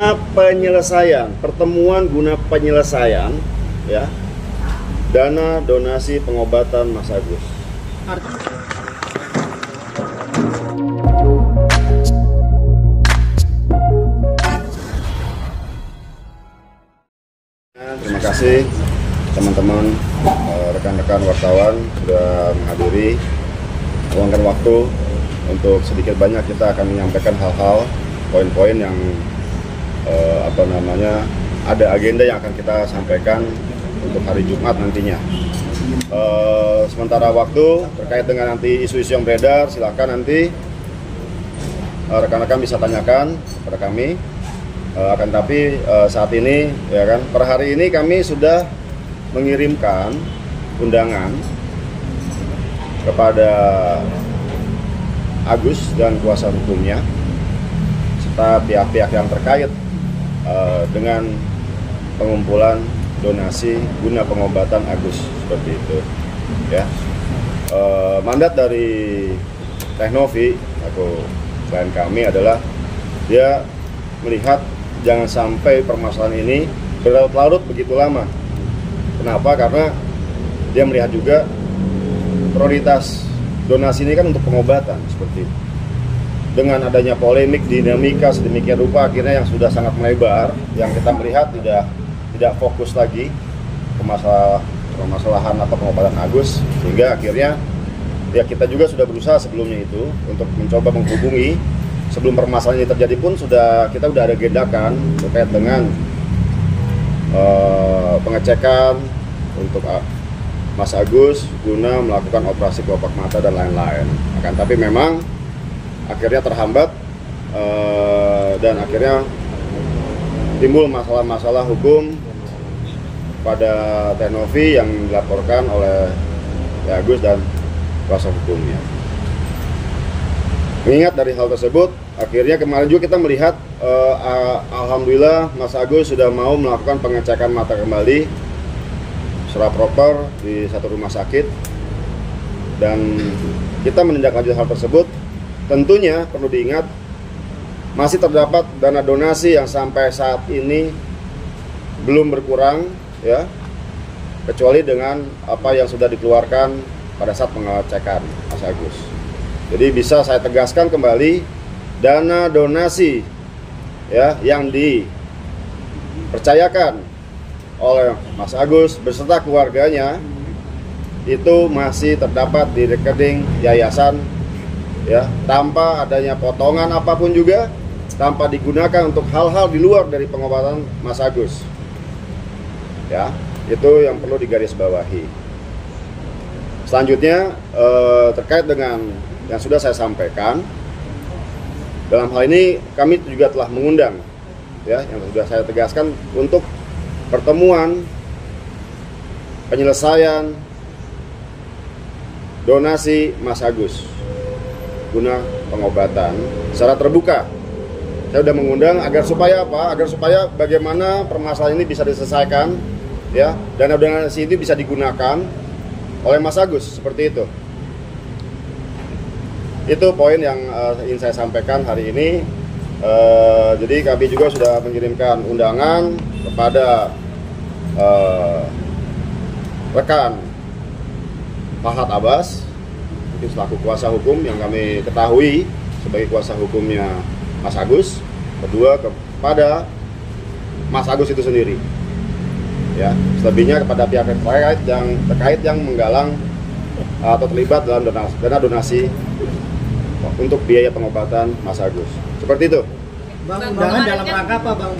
Penyelesaian, pertemuan guna penyelesaian ya dana donasi pengobatan Mas Agus. Terima kasih teman-teman, rekan-rekan wartawan sudah menghadiri, meluangkan waktu untuk sedikit banyak kita akan menyampaikan hal-hal, poin-poin yang ada agenda yang akan kita sampaikan untuk hari Jumat nantinya. Sementara waktu terkait dengan nanti isu-isu yang beredar, silakan nanti rekan-rekan bisa tanyakan kepada kami. Akan tapi saat ini ya kan, per hari ini kami sudah mengirimkan undangan kepada Agus dan kuasa hukumnya serta pihak-pihak yang terkait dengan pengumpulan donasi guna pengobatan Agus, seperti itu ya. Mandat dari Teknovi atau klien kami adalah dia melihat jangan sampai permasalahan ini berlarut-larut begitu lama. Kenapa? Karena dia melihat juga prioritas donasi ini kan untuk pengobatan, seperti itu. Dengan adanya polemik, dinamika sedemikian rupa, akhirnya yang sudah sangat melebar, yang kita melihat tidak fokus lagi ke permasalahan atau pengobatan Agus, sehingga akhirnya ya kita juga sudah berusaha sebelumnya itu untuk mencoba menghubungi sebelum permasalahan ini terjadi pun kita sudah ada agendakan terkait dengan pengecekan untuk Mas Agus guna melakukan operasi kelopak mata dan lain-lain. Akan tapi memang akhirnya terhambat dan akhirnya timbul masalah-masalah hukum pada Teknovi yang dilaporkan oleh Agus dan kuasa hukumnya. Mengingat dari hal tersebut, akhirnya kemarin juga kita melihat alhamdulillah Mas Agus sudah mau melakukan pengecekan mata kembali secara proper di satu rumah sakit, dan kita menindaklanjuti hal tersebut. Tentunya perlu diingat masih terdapat dana donasi yang sampai saat ini belum berkurang ya, kecuali dengan apa yang sudah dikeluarkan pada saat pengecekan Mas Agus. Jadi bisa saya tegaskan kembali, dana donasi ya yang dipercayakan oleh Mas Agus beserta keluarganya itu masih terdapat di rekening yayasan ya, tanpa adanya potongan apapun juga, tanpa digunakan untuk hal-hal di luar dari pengobatan Mas Agus. Ya, itu yang perlu digarisbawahi. Selanjutnya terkait dengan yang sudah saya sampaikan, dalam hal ini kami juga telah mengundang ya, yang sudah saya tegaskan untuk pertemuan penyelesaian donasi Mas Agus guna pengobatan secara terbuka. Saya sudah mengundang agar supaya apa? Agar supaya bagaimana permasalahan ini bisa diselesaikan ya, dana donasi ini bisa digunakan oleh Mas Agus, seperti itu. Itu poin yang ingin saya sampaikan hari ini. Jadi kami juga sudah mengirimkan undangan kepada rekan Fahad Abbas selaku kuasa hukum yang kami ketahui sebagai kuasa hukumnya Mas Agus, kedua kepada Mas Agus itu sendiri ya, selebihnya kepada pihak terkait yang menggalang atau terlibat dalam dana donasi untuk biaya pengobatan Mas Agus, seperti itu. Bang, undangan dalam rangka apa, Bang?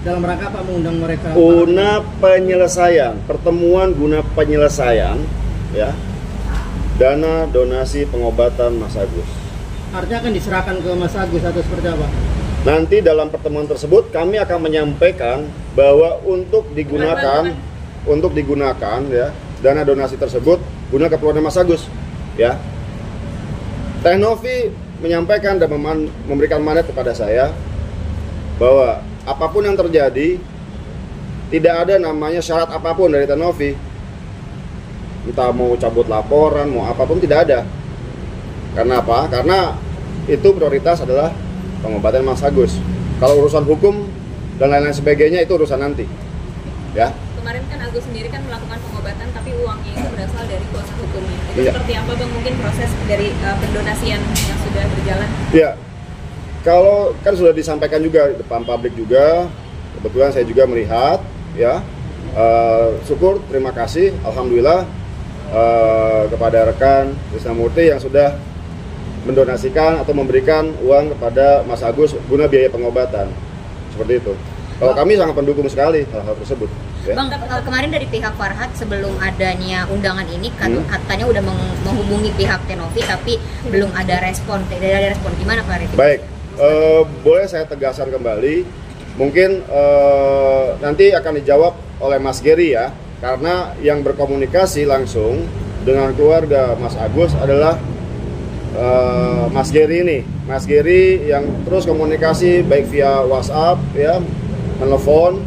Dalam rangka apa mengundang mereka? Guna penyelesaian, pertemuan guna penyelesaian ya dana donasi pengobatan Mas Agus. Artinya akan diserahkan ke Mas Agus atau seperti apa? Nanti dalam pertemuan tersebut kami akan menyampaikan bahwa untuk digunakan ya dana donasi tersebut guna keperluan Mas Agus ya. Teknovi menyampaikan dan memberikan mandat kepada saya bahwa apapun yang terjadi tidak ada namanya syarat apapun dari Teknovi, entah mau cabut laporan, mau apapun, tidak ada. Karena apa? Karena itu prioritas adalah pengobatan Mas Agus. Kalau urusan hukum dan lain-lain sebagainya itu urusan nanti. Ya. Kemarin kan Agus sendiri kan melakukan pengobatan tapi uangnya itu berasal dari kuasa hukumnya. Itu Iya. seperti apa Bang mungkin proses dari pendonasian yang sudah berjalan? Ya, kalau kan sudah disampaikan juga di depan publik juga, kebetulan saya juga melihat, ya, syukur, terima kasih, alhamdulillah kepada rekan Krisnamurti yang sudah mendonasikan atau memberikan uang kepada Mas Agus guna biaya pengobatan, seperti itu. Kalau kami sangat pendukung sekali hal-hal tersebut. Ya. Bang, kemarin dari pihak Farhad sebelum adanya undangan ini katanya udah menghubungi pihak Tenovi tapi belum ada respon. Tidak ada respon. Gimana Pak Rifki? Baik, boleh saya tegaskan kembali. Mungkin nanti akan dijawab oleh Mas Geri ya, karena yang berkomunikasi langsung dengan keluarga Mas Agus adalah Mas Geri ini. Mas Geri yang terus komunikasi baik via WhatsApp ya, telepon,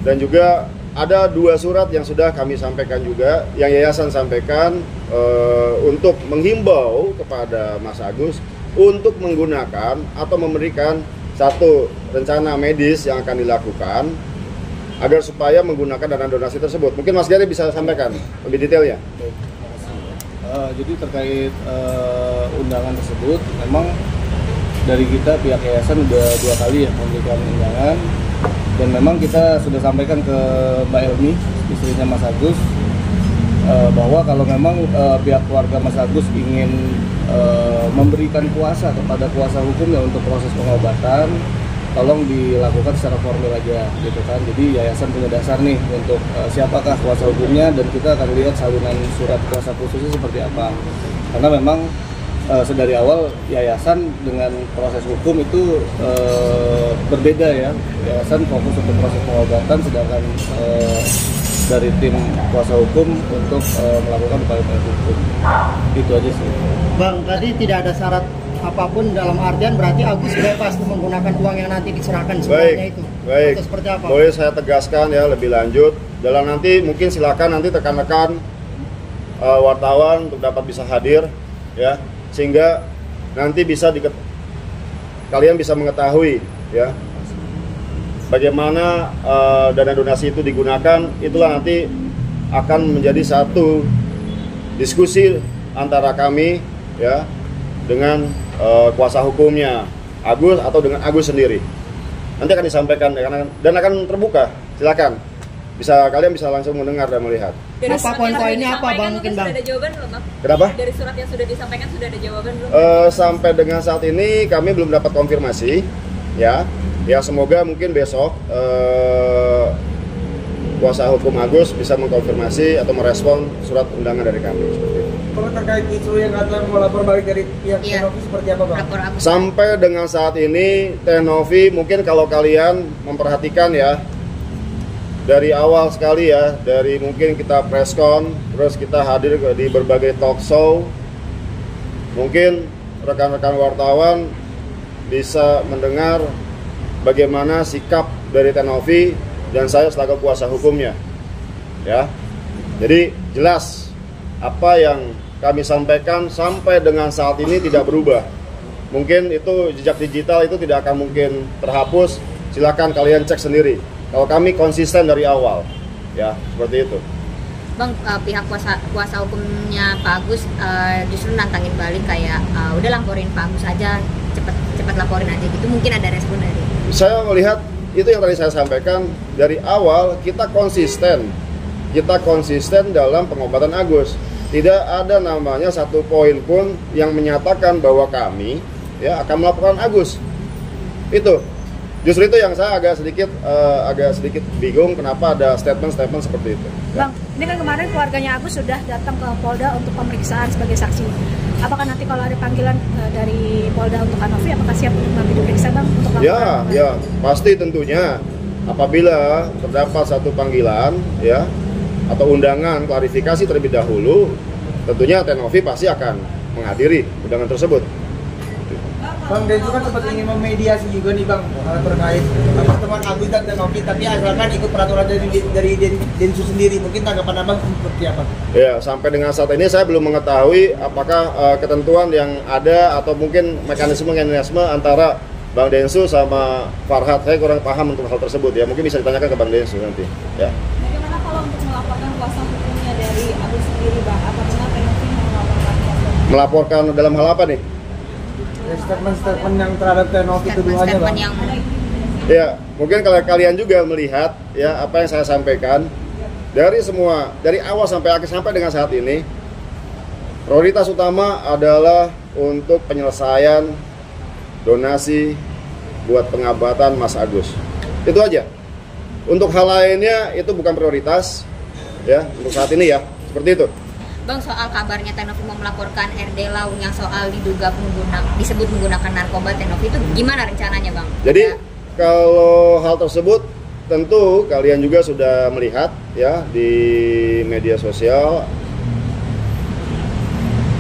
dan juga ada 2 surat yang sudah kami sampaikan juga, yang yayasan sampaikan untuk menghimbau kepada Mas Agus untuk menggunakan atau memberikan satu rencana medis yang akan dilakukan agar supaya menggunakan dana donasi tersebut. Mungkin Mas Gary bisa sampaikan lebih detailnya. Jadi terkait undangan tersebut, memang dari kita pihak yayasan udah 2 kali ya memberikan undangan, dan memang kita sudah sampaikan ke Mbak Elmi, istrinya Mas Agus, bahwa kalau memang pihak keluarga Mas Agus ingin memberikan kuasa kepada kuasa hukumnya untuk proses pengobatan, tolong dilakukan secara formil aja gitu kan. Jadi yayasan punya dasar nih untuk siapakah kuasa hukumnya, dan kita akan lihat salinan surat kuasa khususnya seperti apa. Karena memang sedari awal yayasan dengan proses hukum itu berbeda ya. Yayasan fokus untuk proses pengobatan, sedangkan dari tim kuasa hukum untuk melakukan upaya-upaya hukum. Itu aja sih. Bang, tadi tidak ada syarat apapun, dalam artian berarti Agus bebas menggunakan uang yang nanti diserahkan semuanya itu. Baik. Atau seperti apa? Boleh saya tegaskan ya lebih lanjut. Dalam nanti mungkin silakan nanti rekan-rekan wartawan untuk dapat bisa hadir ya, sehingga nanti bisa kalian bisa mengetahui ya bagaimana dana donasi itu digunakan. Itulah nanti akan menjadi satu diskusi antara kami ya dengan kuasa hukumnya Agus atau dengan Agus sendiri. Nanti akan disampaikan dan akan terbuka. Silakan. Kalian bisa langsung mendengar dan melihat. Dari Apa surat yang poin-poinnya sudah apa, Bang? disampaikan Mungkin, sudah Bang. ada jawaban belum Bang? Kenapa? Dari surat yang sudah disampaikan sudah ada jawaban belum? Sampai dengan saat ini kami belum dapat konfirmasi ya. Ya semoga mungkin besok kuasa hukum Agus bisa mengkonfirmasi atau merespon surat undangan dari kami. Seperti itu. Kalau terkait isu yang katanya melapor balik dari pihak Iya. Tenovi seperti apa Bang? Lapor Agus. Sampai dengan saat ini Tenovi, mungkin kalau kalian memperhatikan ya, dari awal sekali ya, dari mungkin kita preskon, terus kita hadir di berbagai talk show, mungkin rekan-rekan wartawan bisa mendengar bagaimana sikap dari Tenovi dan saya selaku kuasa hukumnya ya. Jadi jelas apa yang kami sampaikan sampai dengan saat ini tidak berubah. Mungkin itu jejak digital itu tidak akan mungkin terhapus. Silakan kalian cek sendiri. Kalau kami konsisten dari awal, ya seperti itu. Bang, pihak kuasa hukumnya Pak Agus justru nantangin balik kayak udah laporin Pak Agus aja, cepet laporin aja gitu. Mungkin ada respon dari. Saya melihat itu yang tadi saya sampaikan dari awal, kita konsisten dalam pengobatan Agus. Tidak ada namanya satu poin pun yang menyatakan bahwa kami ya akan melakukan Agus. Itu justru itu yang saya agak sedikit bingung kenapa ada statement seperti itu. Bang, ini kan kemarin keluarganya Agus sudah datang ke Polda untuk pemeriksaan sebagai saksi. Apakah nanti kalau ada panggilan dari Polda untuk Hanovi, apakah siap untuk nanti diperiksa Bang? Untuk Ya, pasti tentunya apabila terdapat satu panggilan ya atau undangan klarifikasi terlebih dahulu, tentunya Tenovi pasti akan menghadiri undangan tersebut. Bang, Densu kan sempat ingin memediasi juga nih Bang terkait pertemuan Agus dan Tenovi, tapi asalkan ikut peraturan dari Densu sendiri. Mungkin tanggapan Abang seperti apa? Ya, sampai dengan saat ini saya belum mengetahui apakah ketentuan yang ada atau mungkin mekanisme antara Bang Densu sama Farhad, saya kurang paham untuk hal tersebut ya. Mungkin bisa ditanyakan ke Bang Densu nanti. Ya. Bagaimana kalau untuk melaporkan kuasa hukumnya dari Agus sendiri, Bang? Apa benar Tenovi mau melaporkannya? Melaporkan dalam hal apa nih? Statement yang terhadap Tenovi tuduhannya, Bang. yang Ya, mungkin kalau kalian juga melihat ya apa yang saya sampaikan dari awal sampai akhir sampai dengan saat ini, prioritas utama adalah untuk penyelesaian donasi buat pengobatan Mas Agus. Itu aja. Untuk hal lainnya itu bukan prioritas ya untuk saat ini ya. Seperti itu. Bang, soal kabarnya Tenovi mau melaporkan RD Lau yang soal diduga disebut menggunakan narkoba Tenovi itu gimana rencananya, Bang? Jadi kalau hal tersebut tentu kalian juga sudah melihat ya di media sosial.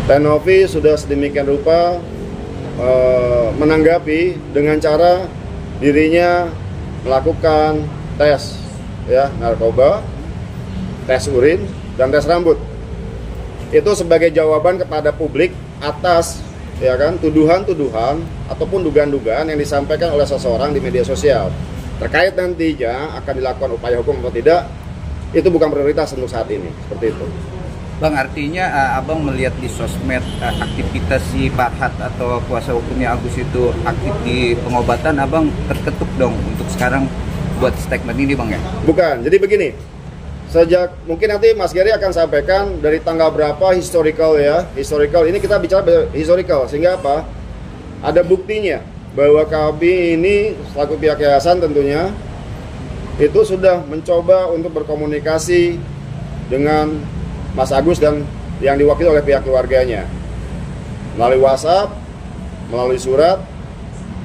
Tenovi sudah sedemikian rupa menanggapi dengan cara dirinya melakukan tes ya narkoba, tes urin dan tes rambut. Itu sebagai jawaban kepada publik atas ya kan tuduhan-tuduhan ataupun dugaan-dugaan yang disampaikan oleh seseorang di media sosial. Terkait nantinya akan dilakukan upaya hukum atau tidak, itu bukan prioritas untuk saat ini. Seperti itu. Bang, artinya abang melihat di sosmed aktivitas si Farhad atau kuasa hukumnya Agus itu aktif di pengobatan, abang terketuk dong untuk sekarang buat statement ini, Bang ya? Bukan, jadi begini. Sejak mungkin nanti Mas Gary akan sampaikan dari tanggal berapa historical ya. Historical ini kita bicara historical sehingga apa? Ada buktinya bahwa kami ini selaku pihak yayasan tentunya itu sudah mencoba untuk berkomunikasi dengan Mas Agus dan yang diwakili oleh pihak keluarganya melalui WhatsApp, melalui surat.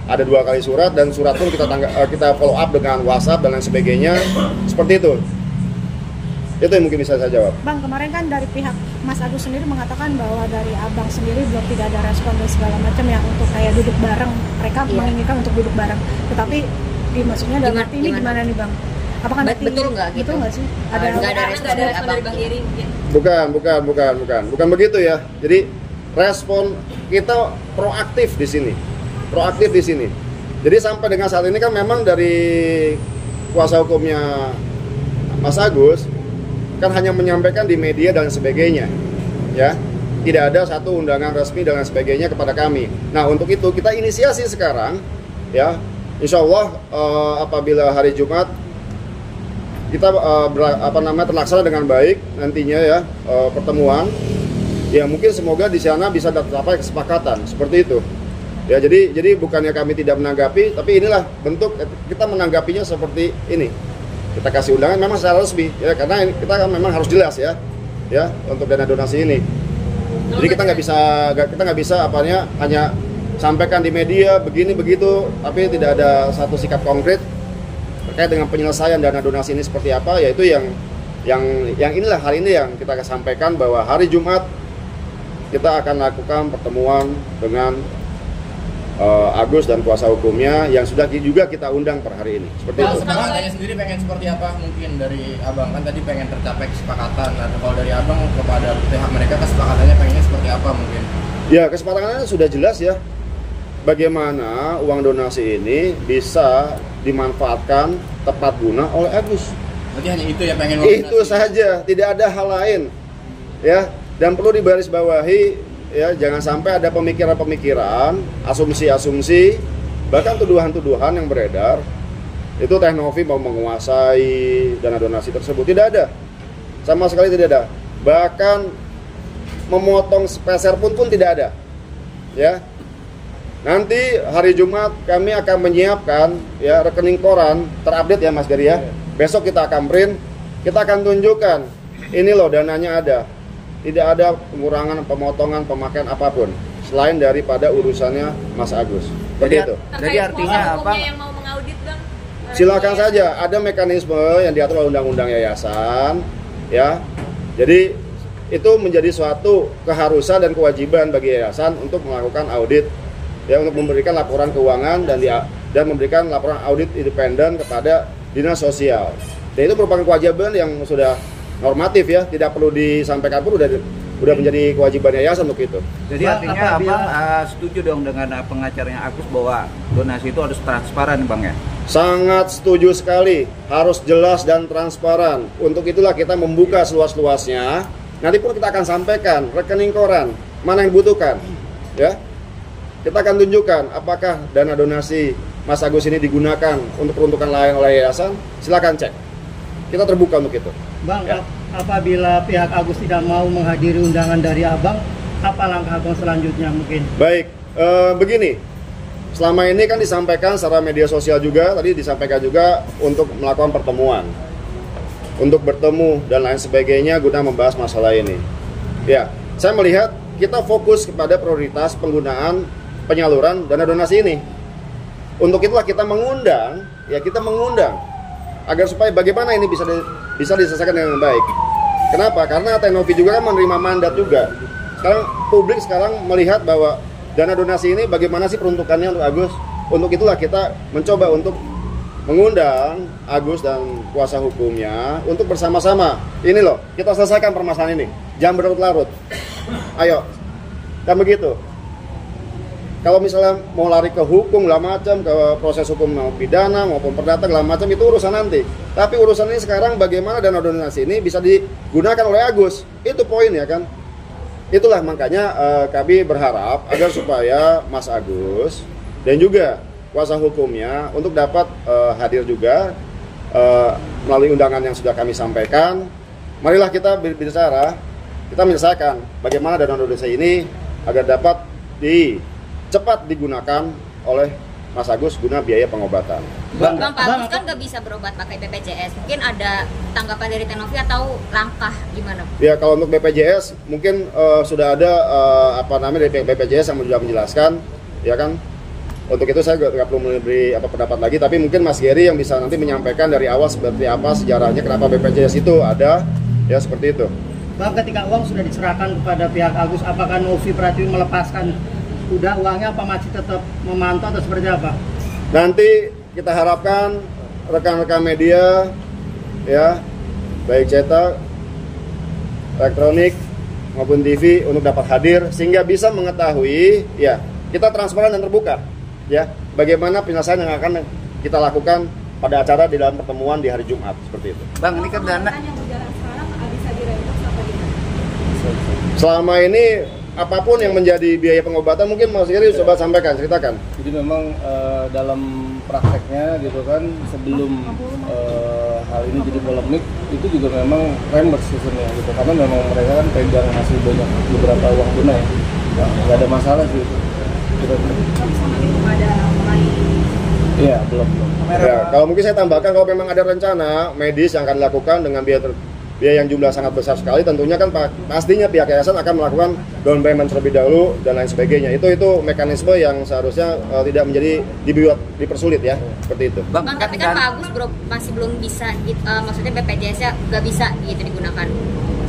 Ada 2 kali surat dan surat pun kita follow up dengan WhatsApp dan lain sebagainya. Seperti itu. Itu yang mungkin bisa saya jawab. Bang, kemarin kan dari pihak Mas Agus sendiri mengatakan bahwa dari abang sendiri belum tidak ada respon dan segala macam yang untuk kayak duduk bareng. Mereka menginginkan untuk duduk bareng. Tetapi maksudnya dalam arti ini gimana nih, Bang? Apakah nanti betul nggak gitu? Betul nggak sih? Nggak ada respon dari abang Bang Gary mungkin. Bukan begitu ya. Jadi respon kita proaktif di sini. Jadi sampai dengan saat ini kan memang dari kuasa hukumnya Mas Agus kan hanya menyampaikan di media dan sebagainya, ya. Tidak ada satu undangan resmi dan sebagainya kepada kami. Nah, untuk itu kita inisiasi sekarang, ya. Insya Allah apabila hari Jumat kita terlaksana dengan baik nantinya ya pertemuan, ya mungkin semoga di sana bisa tercapai kesepakatan seperti itu. Ya, jadi bukannya kami tidak menanggapi, tapi inilah bentuk kita menanggapinya seperti ini. Kita kasih undangan memang secara resmi ya, karena kita kan memang harus jelas ya untuk dana donasi ini. Jadi kita nggak bisa hanya sampaikan di media begini begitu, tapi tidak ada satu sikap konkret terkait dengan penyelesaian dana donasi ini seperti apa. Yaitu yang inilah hari ini yang kita sampaikan bahwa hari Jumat kita akan lakukan pertemuan dengan Agus dan kuasa hukumnya yang sudah juga kita undang per hari ini. Seperti itu. Abang tanya sendiri pengen seperti apa mungkin dari abang, kan tadi pengen tercapai kesepakatan. Nah, kalau dari abang kepada pihak mereka kesepakatannya pengennya seperti apa mungkin? Ya, kesepakatannya sudah jelas ya. Bagaimana uang donasi ini bisa dimanfaatkan tepat guna oleh Agus. Berarti hanya itu ya pengen itu saja, tidak ada hal lain. Ya, dan perlu digarisbawahi ya, jangan sampai ada pemikiran-pemikiran, asumsi-asumsi, bahkan tuduhan-tuduhan yang beredar itu Tenovi mau menguasai dana donasi tersebut. Tidak ada, sama sekali tidak ada. Bahkan memotong sepeser pun tidak ada. Ya, nanti hari Jumat kami akan menyiapkan ya rekening koran terupdate ya Mas Gary ya. Besok kita akan print, kita akan tunjukkan ini loh dananya ada. Tidak ada pengurangan, pemotongan, pemakaian apapun selain daripada urusannya Mas Agus. Seperti itu. Jadi artinya apa? Yang mau mengaudit, Bang? Silakan saja, ada mekanisme yang diatur oleh undang-undang yayasan, ya. Jadi itu menjadi suatu keharusan dan kewajiban bagi yayasan untuk melakukan audit, ya, untuk memberikan laporan keuangan dan memberikan laporan audit independen kepada dinas sosial. Dan itu merupakan kewajiban yang sudah normatif ya, tidak perlu disampaikan pun udah menjadi kewajiban yayasan untuk itu. Jadi Bang, artinya apabila- Abang setuju dong dengan pengacaranya Agus bahwa donasi itu harus transparan Bang ya? Sangat setuju sekali, harus jelas dan transparan. Untuk itulah kita membuka seluas-luasnya. Nanti pun kita akan sampaikan rekening koran mana yang dibutuhkan, ya. Kita akan tunjukkan apakah dana donasi Mas Agus ini digunakan untuk peruntukan lain oleh yayasan. Silakan cek. Kita terbuka untuk itu. Bang, Ya. apabila pihak Agus tidak mau menghadiri undangan dari Abang, apa langkah Abang selanjutnya mungkin? Baik, begini. Selama ini kan disampaikan secara media sosial juga, tadi disampaikan juga untuk melakukan pertemuan, untuk bertemu dan lain sebagainya guna membahas masalah ini. Ya, saya melihat kita fokus kepada prioritas penggunaan penyaluran dana donasi ini. Untuk itulah kita mengundang agar supaya bagaimana ini bisa diselesaikan dengan baik. Kenapa? Karena Tenovi juga kan menerima mandat juga. Sekarang publik melihat bahwa dana donasi ini bagaimana sih peruntukannya untuk Agus. Untuk itulah kita mencoba untuk mengundang Agus dan kuasa hukumnya untuk bersama-sama. Ini loh, kita selesaikan permasalahan ini. Jangan berlarut-larut. Ayo, kan begitu. Kalau misalnya mau lari ke hukum, segala macam, ke proses hukum mau pidana maupun perdata, segala macam, itu urusan nanti. Tapi urusan ini sekarang bagaimana dana donasi ini bisa digunakan oleh Agus. Itu poin ya kan. Itulah makanya kami berharap agar supaya Mas Agus dan juga kuasa hukumnya untuk dapat hadir juga melalui undangan yang sudah kami sampaikan. Marilah kita berbicara, kita menyelesaikan bagaimana dana donasi ini agar dapat cepat digunakan oleh Mas Agus guna biaya pengobatan. Bang, Pak Agus kan nggak bisa berobat pakai BPJS. Mungkin ada tanggapan dari Tenovi atau langkah gimana? Ya, kalau untuk BPJS mungkin sudah ada dari BPJS yang sudah menjelaskan, ya kan. Untuk itu saya nggak perlu memberi pendapat lagi, tapi mungkin Mas Geri yang bisa nanti menyampaikan dari awal seperti apa sejarahnya kenapa BPJS itu ada, ya seperti itu. Bang, ketika uang sudah diserahkan kepada pihak Agus, apakah Novi Pratiwi melepaskan udah uangnya apa masih tetap memantau atau seperti apa? Nanti kita harapkan rekan-rekan media ya, baik cetak, elektronik maupun TV untuk dapat hadir sehingga bisa mengetahui ya, kita transparan dan terbuka ya, bagaimana penyelesaian yang akan kita lakukan pada acara di dalam pertemuan di hari Jumat seperti itu. Bang, ini kan dana yang berjalan sekarang bisa dirembuk sampai di mana? Selama ini apapun yang menjadi biaya pengobatan mungkin Mas Giri coba sampaikan, ceritakan. Jadi memang dalam prakteknya gitu kan sebelum hal ini jadi polemik itu juga memang reimburse sistemnya gitu, karena memang mereka kan pegang hasil banyak beberapa uang tunai, nggak ada masalah sih itu. Tapi sama itu ada mulai. Iya, belum. Ya, kalau mungkin saya tambahkan kalau memang ada rencana medis yang akan dilakukan dengan biaya yang jumlah sangat besar sekali, tentunya kan pastinya pihak yayasan akan melakukan down payment terlebih dahulu dan lain sebagainya. Itu mekanisme yang seharusnya tidak menjadi dipersulit ya, seperti itu. Bang, tapi kan Pak Agus masih belum bisa, maksudnya BPJS-nya nggak bisa gitu digunakan.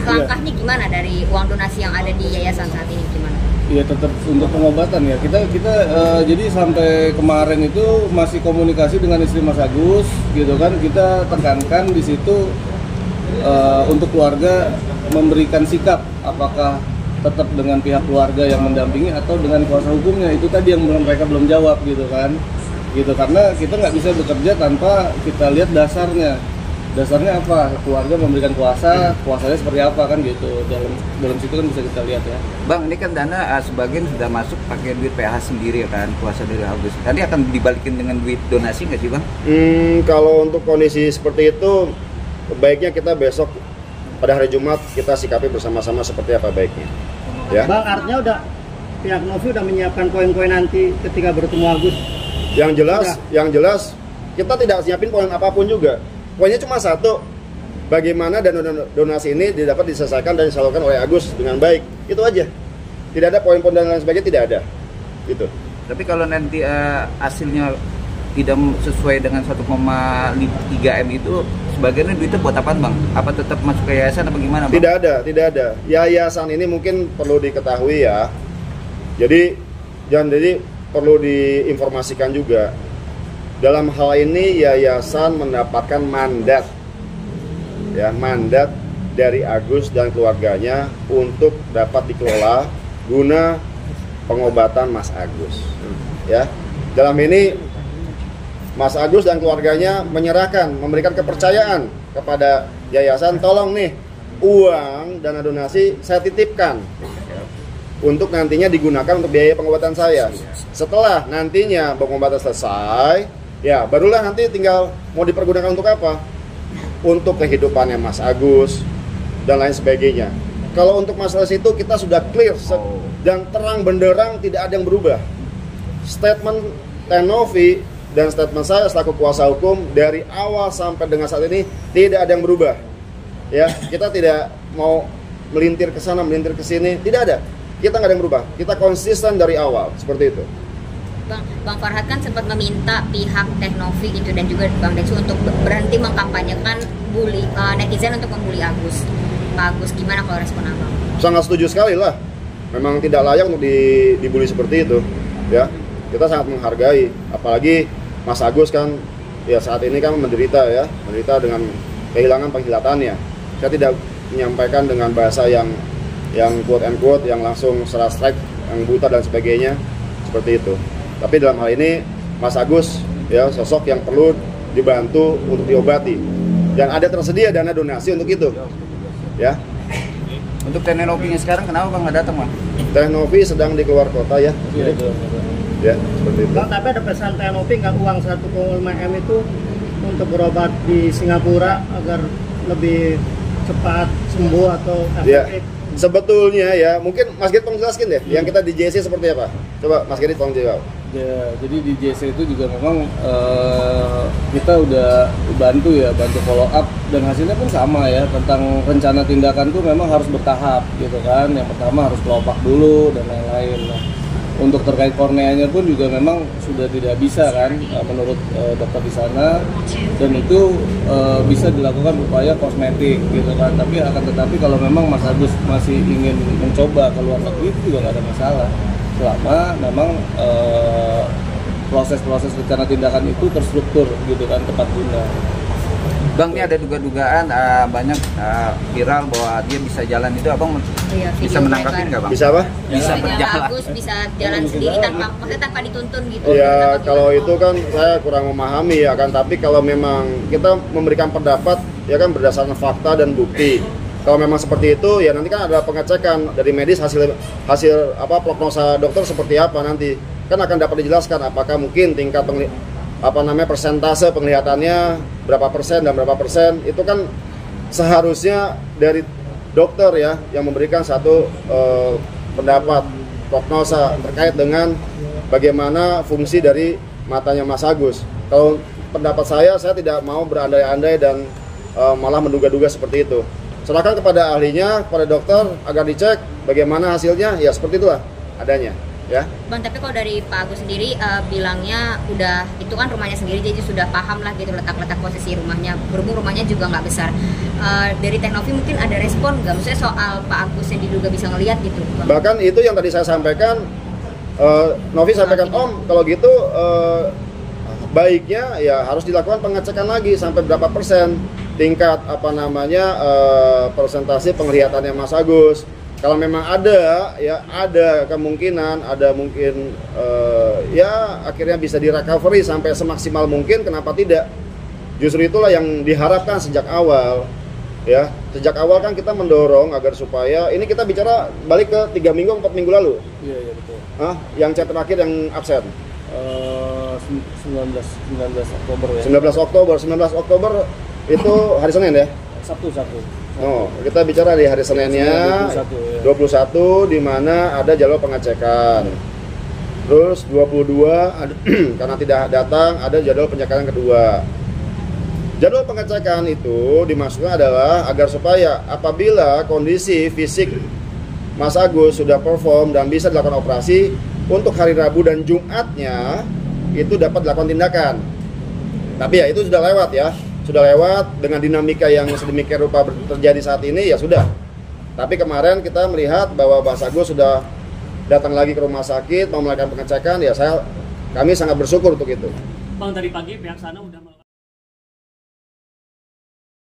Langkahnya gimana dari uang donasi yang ada di yayasan saat ini gimana? Iya, tetap untuk pengobatan ya. Kita jadi sampai kemarin itu masih komunikasi dengan istri Mas Agus gitu kan. Kita tekankan di situ untuk keluarga memberikan sikap apakah tetap dengan pihak keluarga yang mendampingi atau dengan kuasa hukumnya. Itu tadi yang mereka belum jawab gitu kan, gitu, karena kita nggak bisa bekerja tanpa kita lihat dasarnya apa, keluarga memberikan kuasanya seperti apa kan gitu, dalam situ kan bisa kita lihat ya. Bang, ini kan dana sebagian sudah masuk pakai duit PH sendiri kan, kuasa dari Agus. Nanti akan dibalikin dengan duit donasi nggak sih Bang? Kalau untuk kondisi seperti itu baiknya kita besok pada hari Jumat kita sikapi bersama-sama seperti apa baiknya. Ya. Bang, artinya udah pihak Novi udah menyiapkan poin-poin nanti ketika bertemu Agus. Yang jelas kita tidak siapin poin apapun juga. Poinnya cuma satu, bagaimana dana donasi ini dapat diselesaikan dan disalurkan oleh Agus dengan baik. Itu aja. Tidak ada poin-poin dan lain sebagainya, tidak ada. Gitu. Tapi kalau nanti hasilnya tidak sesuai dengan 1,3 M itu sebagiannya duitnya buat apaan Bang? Apa tetap masuk ke yayasan apa gimana Bang? Tidak ada. Yayasan ini mungkin perlu diketahui ya. Jadi perlu diinformasikan juga. Dalam hal ini yayasan mendapatkan mandat dari Agus dan keluarganya untuk dapat dikelola guna pengobatan Mas Agus. Ya, dalam ini Mas Agus dan keluarganya menyerahkan, memberikan kepercayaan kepada yayasan, tolong nih uang dana donasi saya titipkan untuk nantinya digunakan untuk biaya pengobatan saya. Setelah nantinya pengobatan selesai, ya barulah nanti tinggal mau dipergunakan untuk apa? Untuk kehidupannya Mas Agus dan lain sebagainya. Kalau untuk masalah itu kita sudah clear dan terang benderang, tidak ada yang berubah. Statement Tenovi dan statement saya selaku kuasa hukum dari awal sampai dengan saat ini tidak ada yang berubah. Ya, kita tidak mau melintir ke sana, melintir ke sini, tidak ada. Kita nggak ada yang berubah. Kita konsisten dari awal seperti itu. Bang Farhad kan sempat meminta pihak Teknovi gitu dan juga Bang Densu untuk berhenti mengkampanyekan netizen untuk membuli Agus. Pak Agus, gimana kalau respon Abang? Sangat setuju sekali lah. Memang tidak layak untuk dibully seperti itu. Ya, kita sangat menghargai. Apalagi Mas Agus kan, ya saat ini kan menderita dengan kehilangan penglihatannya. Saya tidak menyampaikan dengan bahasa yang quote and quote, yang langsung secara strike, yang buta dan sebagainya seperti itu. Tapi dalam hal ini Mas Agus ya sosok yang perlu dibantu untuk diobati dan ada tersedia dana donasi untuk itu. Ya. Untuk Tenovi-nya sekarang kenapa Bang nggak datang, Bang? Tenovi sedang di keluar kota ya. Iya, Ya, seperti itu. Bang, tapi ada pesan Tenovi nggak uang 1,5 M itu untuk berobat di Singapura agar lebih cepat sembuh atau efektif? Ya. Sebetulnya ya, mungkin Mas Git tolong jelaskan deh, yang kita di JC seperti apa? Coba Mas Git tolong jawab. Ya, jadi di JC itu juga memang kita udah bantu follow up dan hasilnya pun sama ya, tentang rencana tindakan tuh memang harus bertahap gitu kan. Yang pertama harus kelopak dulu dan lain-lain. Nah, untuk terkait korneanya pun juga memang sudah tidak bisa kan menurut dokter di sana, dan itu bisa dilakukan upaya kosmetik gitu kan. Tetapi kalau memang Mas Agus masih ingin mencoba ke luar negeri itu juga nggak ada masalah, selama memang proses-proses rencana tindakan itu terstruktur gitu kan, tepat guna. Bang, ini ada dugaan banyak viral bahwa dia bisa jalan itu, Abang bisa menangkapin nggak Bang? Bisa apa? Bisa berjalan. Agus bisa jalan sendiri tanpa dituntun gitu. Ya kalau itu kan saya kurang memahami ya kan, tapi kalau memang kita memberikan pendapat ya kan berdasarkan fakta dan bukti. Kalau memang seperti itu ya nanti kan ada pengecekan dari medis, hasil prognosa dokter seperti apa nanti kan akan dapat dijelaskan apakah mungkin tingkat persentase penglihatannya berapa persen dan berapa persen. Itu kan seharusnya dari dokter ya yang memberikan satu pendapat prognosa terkait dengan bagaimana fungsi dari matanya Mas Agus. Kalau pendapat saya tidak mau berandai-andai dan malah menduga-duga seperti itu. Serahkan kepada ahlinya, kepada dokter agar dicek bagaimana hasilnya, ya seperti itulah adanya. Ya. Bang, tapi kalau dari Pak Agus sendiri bilangnya udah itu kan rumahnya sendiri, jadi sudah paham lah gitu letak-letak posisi rumahnya, berhubung rumahnya juga nggak besar. Dari Teknovi mungkin ada respon nggak, maksudnya soal Pak Agus yang diduga bisa ngelihat gitu, Bang? Bahkan itu yang tadi saya sampaikan, Novi sampaikan, Om kalau gitu baiknya ya harus dilakukan pengecekan lagi sampai berapa persen tingkat persentase penglihatannya Mas Agus. Kalau memang ada kemungkinan, akhirnya bisa di-recovery sampai semaksimal mungkin, kenapa tidak? Justru itulah yang diharapkan sejak awal. Ya, sejak awal kan kita mendorong agar supaya ini kita bicara balik ke 3 minggu 4 minggu lalu. Iya betul. Yang chat terakhir yang absen. 19 Oktober ya. 19 Oktober itu hari Senin ya? Sabtu. Oh, kita bicara di hari Seninnya 21 di mana ada jadwal pengecekan. Terus 22 karena tidak datang ada jadwal pengecekan kedua. Jadwal pengecekan itu dimaksudkan adalah agar supaya apabila kondisi fisik Mas Agus sudah perform dan bisa dilakukan operasi, untuk hari Rabu dan Jumatnya itu dapat dilakukan tindakan. Tapi ya itu sudah lewat ya. Sudah lewat dengan dinamika yang sedemikian rupa terjadi saat ini ya sudah. Tapi kemarin kita melihat bahwa Mas Agus sudah datang lagi ke rumah sakit mau melakukan pengecekan, ya kami sangat bersyukur untuk itu. Bang, tadi pagi pihak sana udah